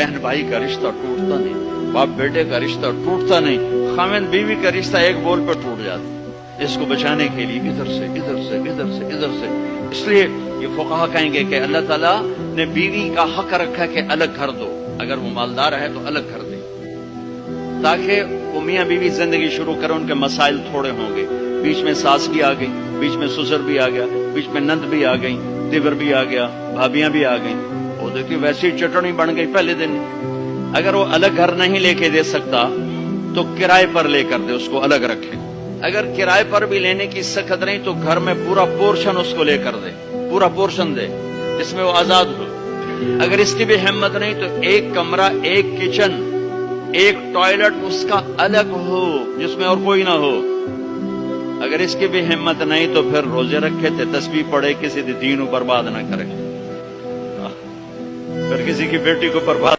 बहन भाई का रिश्ता टूटता नहीं, बाप बेटे का रिश्ता टूटता नहीं, खामिद बीवी का रिश्ता एक बोल पर टूट जाता। इसको बचाने के लिए इधर से इधर से इधर से इधर से, इसलिए ये फुक़हा कहेंगे कि अल्लाह ताला ने बीवी का हक रखा कि अलग कर दो, अगर वो मालदार है तो अलग कर दे, ताकि वो मियाँ बीवी जिंदगी शुरू करें। उनके मसाइल थोड़े होंगे, बीच में सास भी आ गई, बीच में ससुर भी आ गया, बीच में नंद भी आ गई, देवर भी आ गया, भाभियां भी आ गई, वो देखिए वैसी चटनी बन गई पहले दिन। अगर वो अलग घर नहीं लेके दे सकता तो किराए पर लेकर दे, उसको अलग रखे। अगर किराए पर भी लेने की सख्त नहीं तो घर में पूरा पोर्शन उसको लेकर दे, पूरा पोर्शन दे जिसमें वो आजाद हो। अगर इसकी भी हिम्मत नहीं तो एक कमरा, एक किचन, एक टॉयलेट उसका अलग हो जिसमें और कोई ना हो। अगर इसकी भी हिम्मत नहीं तो फिर रोजे रखे थे, तस्बीह पढ़े, किसी दीन को बर्बाद ना करे, फिर किसी की बेटी को बर्बाद